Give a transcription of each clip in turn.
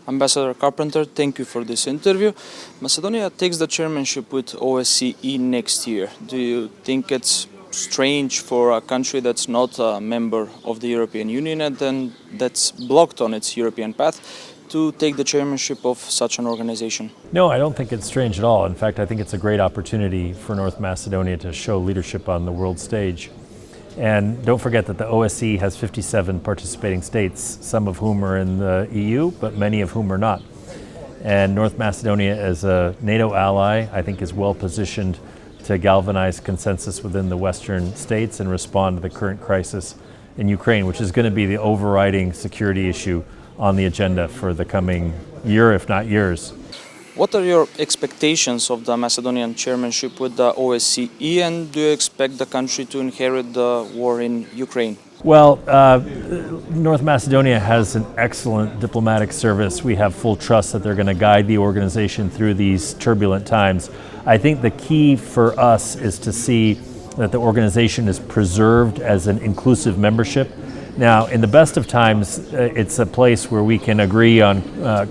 Ambassador Carpenter, thank you for this interview. Macedonia takes the chairmanship with OSCE next year. Do you think it's strange for a country that's not a member of the European Union and then that's blocked on its European path to take the chairmanship of such an organization? No, I don't think it's strange at all. In fact, I think it's a great opportunity for North Macedonia to show leadership on the world stage. And don't forget that the OSCE has 57 participating states, some of whom are in the EU, but many of whom are not. And North Macedonia, as a NATO ally, I think is well positioned to galvanize consensus within the Western states and respond to the current crisis in Ukraine, which is going to be the overriding security issue on the agenda for the coming year, if not years. What are your expectations of the Macedonian chairmanship with the OSCE, and do you expect the country to inherit the war in Ukraine? Well, North Macedonia has an excellent diplomatic service. We have full trust that they're going to guide the organization through these turbulent times. I think the key for us is to see that the organization is preserved as an inclusive membership. Now, in the best of times, it's a place where we can agree on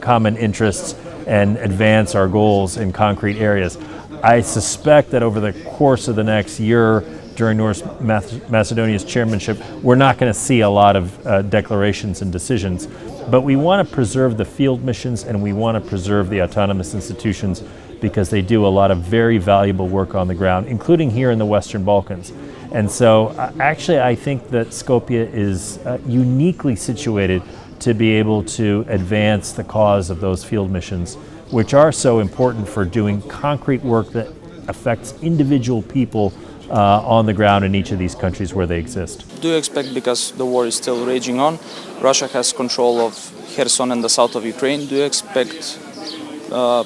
common interests and advance our goals in concrete areas. I suspect that over the course of the next year, during North Macedonia's chairmanship, we're not going to see a lot of declarations and decisions. But we want to preserve the field missions and we want to preserve the autonomous institutions because they do a lot of very valuable work on the ground, including here in the Western Balkans. And so actually I think that Skopje is uniquely situated to be able to advance the cause of those field missions, which are so important for doing concrete work that affects individual people on the ground in each of these countries where they exist. Do you expect, because the war is still raging on, Russia has control of Kherson and the south of Ukraine, do you expect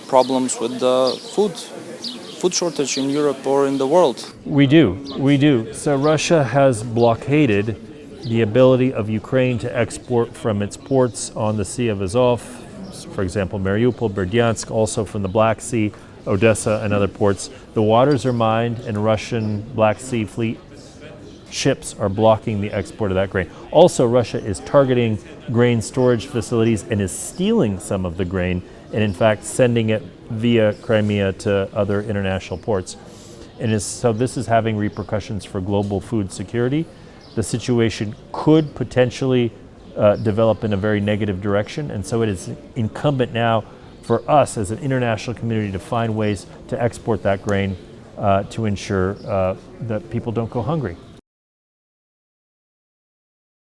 problems with the food shortage in Europe or in the world? We do. So Russia has blockaded the ability of Ukraine to export from its ports on the Sea of Azov, for example, Mariupol, Berdyansk, also from the Black Sea, Odessa, and other ports. The waters are mined, and Russian Black Sea Fleet ships are blocking the export of that grain. Also, Russia is targeting grain storage facilities and is stealing some of the grain, and in fact sending it via Crimea to other international ports. So this is having repercussions for global food security. The situation could potentially develop in a very negative direction, and so it is incumbent now for us as an international community to find ways to export that grain to ensure that people don't go hungry.